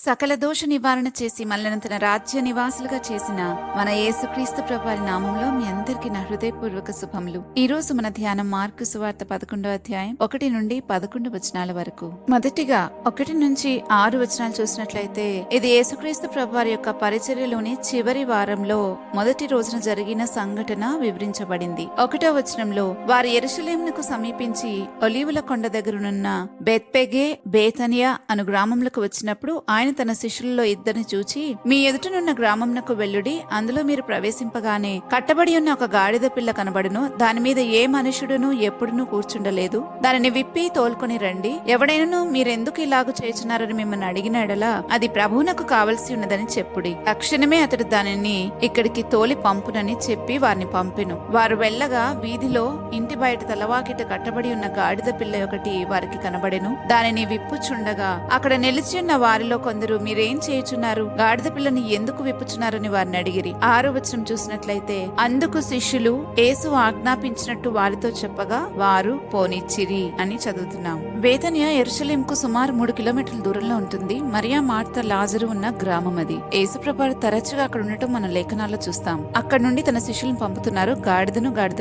సకల దోష నివారణ చేసి మనలను తన రాజ్య నివాసులుగా చేసిన మన యేసుక్రీస్తు ప్రభువారి నామంలో మీ అందరికీ నా హృదయపూర్వక శుభములు. ఈ రోజు మన ధ్యానం మార్కు సువార్త 11వ అధ్యాయం 1 నుండి 11 వచనాల వరకు. మొదటిగా 1 నుంచి 6 వచనాలు చూసినట్లయితే ఇది యేసుక్రీస్తు ప్రభువారి యొక్క పరిచర్యలోని చివరి వారంలో మొదటి రోజున జరిగిన సంఘటన వివరించబడింది. 1వ వచనంలో వారు యెరూషలేమునకు సమీపించి ఒలీవుల కొండ దగ్గరనున్న బెత్పెగే బేతనియా అను గ్రామంలోకి వచ్చినప్పుడు ఆయన తన శిష్యులలో ఇద్దరిని చూచి, మీ ఎదుటనున్న గ్రామంనకు వెళ్ళుడి, అందులో మీరు ప్రవేశింపగానే కట్టబడి ఉన్న ఒక గాడిద పిల్ల కనబడును, దాని మీద ఏ మనుషుడును ఎప్పుడునూ కూర్చుండలేదు, దానిని విప్పి తోలుకొని రండి. ఎవడైనను మీరెందుకు ఇలాగు చేయుచున్నారని మిమ్మల్ని అడిగిన ఎడల అది ప్రభువునకు కావలసి ఉన్నదని చెప్పుడి. తక్షణమే అతడు దానిని ఇక్కడికి తోలి పంపునని చెప్పి వారిని పంపెను. వారు వెళ్ళగా వీధిలో ఇంటి బయట తలవాకిట కట్టబడి ఉన్న గాడిద పిల్ల ఒకటి వారికి కనబడెను. దానిని విప్పుచుండగా అక్కడ నిలిచి ఉన్న వారిలో కొందరు, మీరేం చేయుచున్నారు, గాడిద పిల్లని ఎందుకు విప్పుచున్నారని వారిని అడిగిరి. 6వ వచనం చూసినట్లయితే, అందుకు శిష్యులు యేసు ఆజ్ఞాపించినట్టు వారితో చెప్పగా వారు పోనిచ్చిరి అని చదువుతున్నాం. బేతనియా యెరూషలేముకు సుమారు 3 కిలోమీటర్ల దూరంలో ఉంటుంది. మరియా, మార్త, లాజరు ఉన్న గ్రామం అది. యేసుప్రభువు తరచుగా అక్కడ ఉండటం మన లేఖనాల్లో చూస్తాం. అక్కడ నుండి తన శిష్యులను పంపుతున్నారు, గాడిద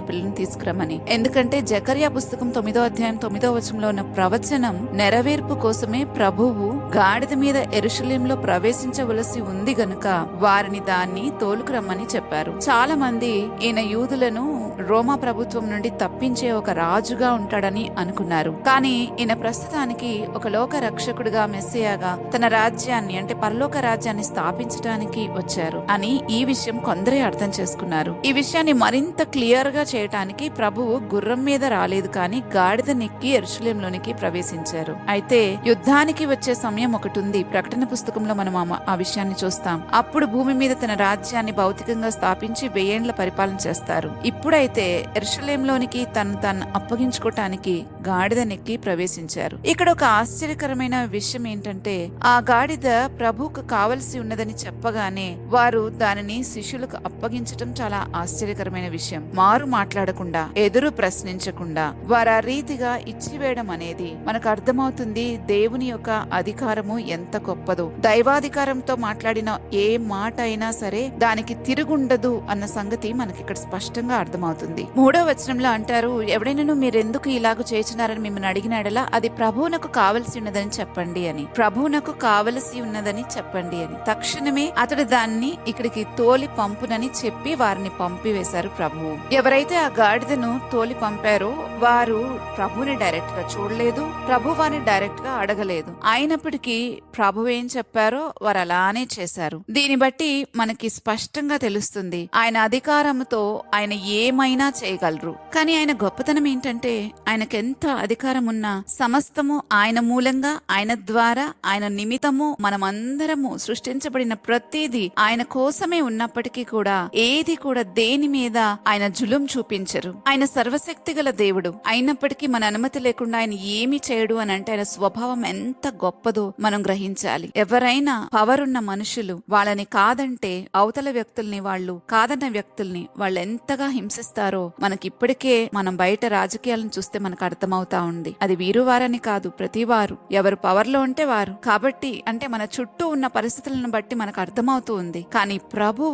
పిల్లను తీసుకురమని. ఎందుకంటే జకర్యా పుస్తకం 9వ అధ్యాయం 9వ వచనంలో ఉన్న ప్రవచనం నెరవేర్పు కోసమే ప్రభువు గాడిద మీద యెరూషలేములో ప్రవేశించవలసి ఉంది గనుక వారిని దాన్ని తోలుకురమ్మని చెప్పారు. చాలా మంది ఈయన యూదులను రోమా ప్రభుత్వం నుండి తప్పించే ఒక రాజుగా ఉంటాడని అనుకున్నారు. కానీ ఈయన ప్రస్తుతానికి ఒక లోక రక్షకుడిగా, మెస్సియాగా తన రాజ్యాన్ని అంటే పరలోక రాజ్యాన్ని స్థాపించడానికి వచ్చారు అని ఈ విషయం కొందరే అర్థం చేసుకున్నారు. ఈ విషయాన్ని మరింత క్లియర్ గా చేయటానికి ప్రభువు గుర్రం మీద రాలేదు, కానీ గాడిద నెక్కి యెరూషలేములోనికి ప్రవేశించారు. అయితే యుద్ధానికి వచ్చే సమయం ఒకటి ఉంది. ప్రకటన పుస్తకంలో మనం ఆ విషయాన్ని చూస్తాం. అప్పుడు భూమి మీద తన రాజ్యాన్ని భౌతికంగా స్థాపించి 1000 ఏండ్ల పరిపాలన చేస్తారు. ఇప్పుడైతే యెరూషలేములోనికి తను అప్పగించుకోవటానికి గాడిద నెక్కి ప్రవేశించారు. ఇక్కడ ఒక ఆశ్చర్యకరమైన విషయం ఏంటంటే, ఆ గాడిద ప్రభువుకు కావలసి ఉన్నదని చెప్పగానే వారు దానిని శిష్యులకు అప్పగించటం చాలా ఆశ్చర్యకరమైన విషయం. మారు మాట్లాడకుండా, ఎదురు ప్రశ్నించకుండా వారు ఆ రీతిగా ఇచ్చివేయడం అనేది మనకు అర్థమవుతుంది. దేవుని యొక్క అధికారము ఎంత గొప్పదో. దైవాధికారంతో మాట్లాడిన ఏ మాట అయినా సరే దానికి తిరుగుండదు అన్న సంగతి మనకి ఇక్కడ స్పష్టంగా అర్థమవుతుంది. 3వ వచనంలో అంటారు, ఎవడైనా మీరెందుకు ఇలాగ చేస్తున్నారని మిమ్మల్ని అడిగిన ఎడల అది ప్రభువునకు కావలసి ఉన్నదని చెప్పండి అని. ప్రభువునకు కావలసి ఉన్నదని చెప్పండి అని. తక్షణమే అతడు దాన్ని ఇక్కడికి తోలి పంపునని చెప్పి వారిని పంపివేశారు ప్రభువు. ఎవరైతే ఆ గాడిదను తోలి పంపారో వారు ప్రభువుని డైరెక్ట్ గా చూడలేదు, ప్రభు వారిని డైరెక్ట్ గా అడగలేదు. అయినప్పటికీ ప్రభు ఏం చెప్పారో వారు అలానే చేశారు. దీన్ని బట్టి మనకి స్పష్టంగా తెలుస్తుంది ఆయన అధికారంతో ఆయన ఏమైనా చేయగలరు. కానీ ఆయన గొప్పతనం ఏంటంటే, ఆయనకెంత అధికారం ఉన్నా సమస్తము ఆయన మూలంగా, ఆయన ద్వారా, ఆయన నిమిత్తము మనమందరము సృష్టించబడిన ప్రతిదీ ఆయన కోసమే ఉన్నప్పటికీ కూడా ఏది కూడా దేని మీద ఆయన జులుం చూపించరు. ఆయన సర్వశక్తి గల దేవుడు అయినప్పటికీ మన అనుమతి లేకుండా ఆయన ఏమి చేయడు అని అంటే ఆయన స్వభావం ఎంత గొప్పదో మనం గ్రహించాలి. ఎవరైనా పవర్ ఉన్న మనుషులు వాళ్ళని కాదంటే అవతల వ్యక్తుల్ని, వాళ్ళు కాదన్న వ్యక్తుల్ని వాళ్ళు ఎంతగా హింసిస్తారో మనకి ఇప్పటికే మనం బయట రాజకీయాలను చూస్తే మనకు అర్థమవుతా ఉంది. అది వీరు వారని కాదు, ప్రతి వారు ఎవరు పవర్ లో ఉంటే వారు. కాబట్టి అంటే మన చుట్టూ ఉన్న పరిస్థితులను బట్టి మనకు అర్థమవుతూ ఉంది. కానీ ప్రభు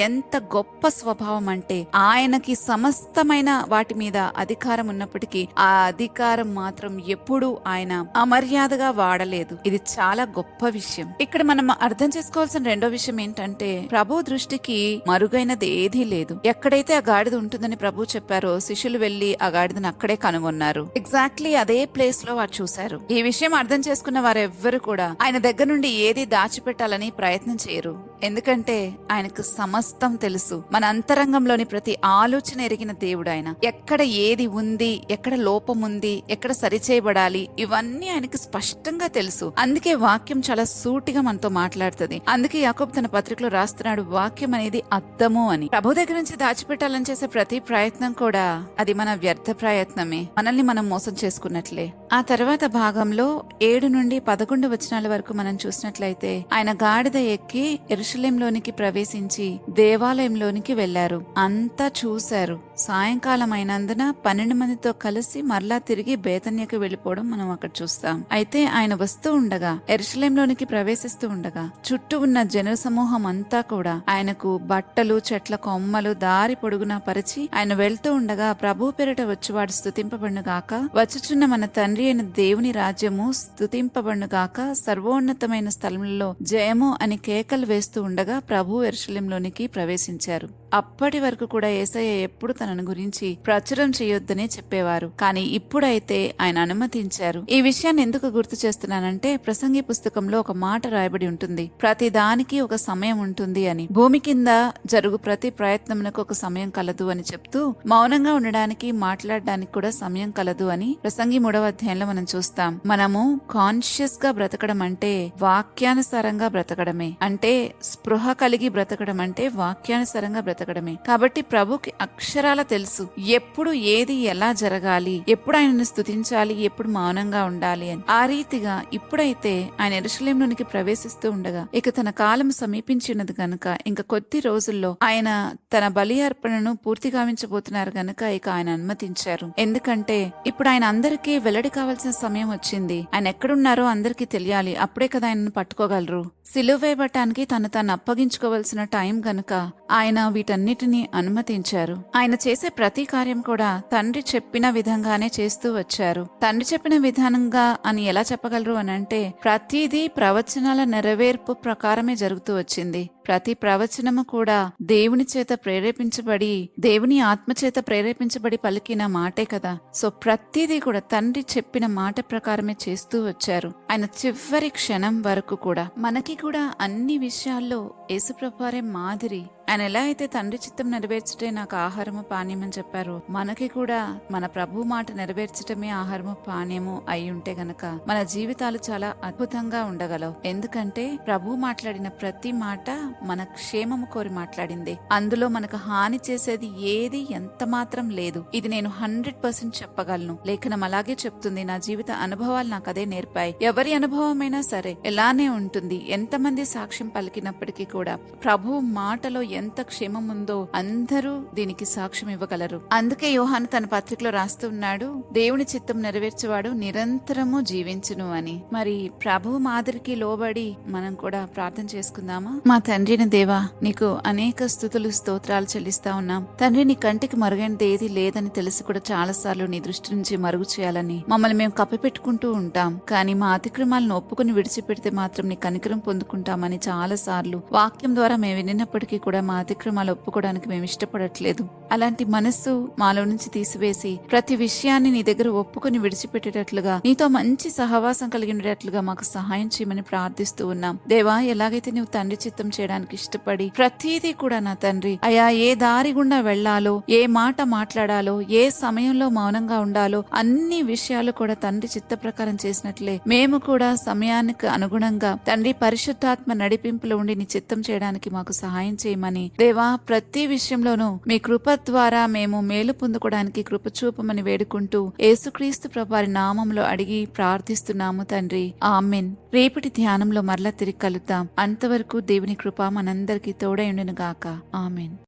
ఎంత గొప్ప స్వభావం అంటే ఆయనకి సమస్తమైన వాటి మీద అధికారం ఉన్నప్పటికీ ఆ అధికారం మాత్రం ఎప్పుడూ ఆయన అమర్యాదగా వాడలేదు. ఇది చాలా గొప్ప విషయం. ఇక్కడ మనం అర్థం చేసుకోవాల్సిన రెండో విషయం ఏంటంటే, ప్రభు దృష్టికి మరుగైనది ఏదీ లేదు. ఎక్కడైతే ఆ గాడిద ఉంటుందని ప్రభు చెప్పారో శిష్యులు వెళ్లి ఆ గాడిదను అక్కడే కనుగొన్నారు. ఎగ్జాక్ట్లీ అదే ప్లేస్ లో వారు చూశారు. ఈ విషయం అర్థం చేసుకున్న వారెవ్వరు కూడా ఆయన దగ్గర నుండి ఏది దాచిపెట్టాలని ప్రయత్నం చేయరు. ఎందుకంటే ఆయనకు సమస్తం తెలుసు. మన అంతరంగంలోని ప్రతి ఆలోచన ఎరిగిన దేవుడు ఆయన. ఎక్కడ ఏది ఉంది, ఎక్కడ లోపం ఉంది, ఎక్కడ సరిచేయబడాలి, ఇవన్నీ ఆయనకు స్పష్టంగా తెలుసు. అందుకే వాక్యం చాలా సూటిగా మనతో మాట్లాడుతుంది. అందుకే యాకోబు తన పత్రికలో రాస్తున్నాడు, వాక్యం అనేది అద్దము అని. ప్రభు దగ్గర నుంచి దాచిపెట్టాలని చేసే ప్రతి ప్రయత్నం కూడా అది మన వ్యర్థ ప్రయత్నమే, మనల్ని మనం మోసం చేసుకున్నట్లే. ఆ తర్వాత భాగంలో 7 నుండి 11 వచనాల వరకు మనం చూసినట్లయితే ఆయన గాడిద ఎక్కి యెరూషలేంలోనికి ప్రవేశించి దేవాలయంలోనికి వెళ్లారు. అంతా చూశారు. సాయంకాలం అయినందున 12 మందితో కలిసి మరలా తిరిగి బేతన్యకు వెళ్లిపోవడం మనం అక్కడ చూస్తాం. అయితే ఆయన వస్తూ ఉండగా, యెరూషలేంలోనికి ప్రవేశిస్తూ ఉండగా చుట్టూ ఉన్న జన సమూహం అంతా కూడా ఆయనకు బట్టలు, చెట్ల కొమ్మలు దారి పొడుగునా పరిచి ఆయన వెళ్తూ ఉండగా, ప్రభు పేరిట వచ్చువాడు స్తుతింపబడునుగాక, వచ్చుచున్న మన తండ్రి అయిన దేవుని రాజ్యము స్తుతింపబడునుగాక, సర్వోన్నతమైన స్థలంలో జయము అని కేకలు వేస్తూ ఉండగా ప్రభు యెరూషలేంలోనికి ప్రవేశించారు. అప్పటి వరకు కూడా యేసయ్య ఎప్పుడు తనను గురించి ప్రచురం చేయొద్దనే చెప్పేవారు. కానీ ఇప్పుడైతే ఆయన అనుమతించారు. ఈ విషయాన్ని ఎందుకు గుర్తు చేస్తున్నానంటే, ప్రసంగి పుస్తకంలో ఒక మాట రాయబడి ఉంటుంది, ప్రతి దానికి ఒక సమయం ఉంటుంది అని. భూమి కింద జరుగు ప్రతి ప్రయత్నమునకు ఒక సమయం కలదు అని చెప్తూ, మౌనంగా ఉండడానికి, మాట్లాడడానికి కూడా సమయం కలదు అని ప్రసంగి 3వ అధ్యాయంలో మనం చూస్తాం. మనము కాన్షియస్ గా బ్రతకడం అంటే వాక్యానుసారంగా బ్రతకడమే. అంటే స్పృహ కలిగి బ్రతకడం అంటే వాక్యానుసారంగా బ్రతకడమే. కాబట్టి ప్రభుకి అక్షరాల తెలుసు ఎప్పుడు ఏది ఎలా జరగాలి, ఎప్పుడు ఆయనను స్తుతించాలి, ఎప్పుడు మౌనంగా ఉండాలి అని. ఆ రీతిగా ఇప్పుడైతే ఆయన యెరూషలేంలోనికి ప్రవేశిస్తూ ఉండగా, ఇక తన కాలం సమీపించినది గనుక, ఇంకా కొద్ది రోజుల్లో ఆయన తన బలి అర్పణను పూర్తి గావించబోతున్నారు గనుక ఇక ఆయన అనుమతించారు. ఎందుకంటే ఇప్పుడు ఆయన అందరికీ వెల్లడి కావాల్సిన సమయం వచ్చింది. ఆయన ఎక్కడున్నారో అందరికీ తెలియాలి. అప్పుడే కదా ఆయనను పట్టుకోగలరు. సిలువ వేయబట్టానికి తను అప్పగించుకోవాల్సిన టైం గనుక ఆయన వీటన్నిటిని అనుమతించారు. ఆయన చేసే ప్రతి కార్యం కూడా తండ్రి చెప్పిన విధంగానే చేస్తూ వచ్చారు. తండ్రి చెప్పిన విధానంగా అని ఎలా చెప్పగలరు అని అంటే, ప్రతిదీ ప్రవచనాల నెరవేర్పు ప్రకారమే జరుగుతూ వచ్చింది. ప్రతి ప్రవచనము కూడా దేవుని చేత ప్రేరేపించబడి, దేవుని ఆత్మచేత ప్రేరేపించబడి పలికిన మాటే కదా. సో ప్రతిదీ కూడా తండ్రి చెప్పిన మాట ప్రకారమే చేస్తూ వచ్చారు. ఆయన చివరి క్షణం వరకు కూడా మనకి కూడా అన్ని విషయాల్లో యేసుప్రభువారే మాదిరి. ఆయన ఎలా అయితే తండ్రి చిత్తం నెరవేర్చటే నాకు ఆహారము పానీయం అని చెప్పారో, మనకి కూడా మన ప్రభు మాట నెరవేర్చటమే ఆహారము పానీయము అయి ఉంటే గనక మన జీవితాలు చాలా అద్భుతంగా ఉండగలవు. ఎందుకంటే ప్రభు మాట్లాడిన ప్రతి మాట మన క్షేమము కోరి మాట్లాడింది. అందులో మనకు హాని చేసేది ఏది ఎంత మాత్రం లేదు. ఇది నేను 100% చెప్పగలను. లేఖనం అలాగే చెప్తుంది. నా జీవిత అనుభవాలు నాకు అదే నేర్పాయి. ఎవరి అనుభవమైనా సరే ఎలానే ఉంటుంది. ఎంతమంది సాక్ష్యం పలికినప్పటికీ కూడా ప్రభు మాటలో ఎంత క్షేమం ఉందో అందరూ దీనికి సాక్ష్యం ఇవ్వగలరు. అందుకే యోహాను తన పత్రికలో రాస్తూ ఉన్నాడు, దేవుని చిత్తం నెరవేర్చేవాడు నిరంతరము జీవించును అని. మరి ప్రభు మాదిరికి లోబడి మనం కూడా ప్రార్థన చేసుకుందామా? మా తండ్రిని దేవా, నీకు అనేక స్తుతులు స్తోత్రాలు చెల్లిస్తా ఉన్నాం. తండ్రి, నీ కంటికి మరుగైనది ఏది లేదని తెలిసి కూడా చాలా సార్లు నీ దృష్టి నుంచి మరుగు చేయాలని మమ్మల్ని మేము కప్పిపెట్టుకుంటూ ఉంటాం. కానీ మా అతిక్రమాలను ఒప్పుకుని విడిచిపెడితే మాత్రం నీ కనికరం పొందుకుంటామని చాలా సార్లు వాక్యం ద్వారా మేము వినినప్పటికీ కూడా మా అతిక్రమాలు ఒప్పుకోవడానికి మేము ఇష్టపడట్లేదు. అలాంటి మనస్సు మాలో నుంచి తీసివేసి ప్రతి విషయాన్ని నీ దగ్గర ఒప్పుకుని విడిచిపెట్టేటట్లుగా, నీతో మంచి సహవాసం కలిగి ఉండేటట్లుగా మాకు సహాయం చేయమని ప్రార్థిస్తూ ఉన్నాం. దేవా, ఎలాగైతే నువ్వు తండ్రి చిత్తం చేయడానికి ఇష్టపడి ప్రతిదీ కూడా నా తండ్రి అయా ఏ దారి గుండా వెళ్లాలో, ఏ మాట మాట్లాడాలో, ఏ సమయంలో మౌనంగా ఉండాలో అన్ని విషయాలు కూడా తండ్రి చిత్త ప్రకారం చేసినట్లే మేము కూడా సమయానికి అనుగుణంగా తండ్రి పరిశుద్ధాత్మ నడిపింపులో ఉండి నీ చిత్తం చేయడానికి మాకు సహాయం చేయమని దేవా, ప్రతి విషయంలోనూ మీ కృప ద్వారా మేము మేలు పొందుకోవడానికి కృప చూపమని వేడుకుంటూ యేసుక్రీస్తు ప్రభువారి నామంలో అడిగి ప్రార్థిస్తున్నాము తండ్రి, ఆమెన్. రేపటి ధ్యానంలో మరలా తిరిగి కలుద్దాం. అంతవరకు దేవుని కృప మనందరికీ తోడై ఉండును గాక. ఆమెన్.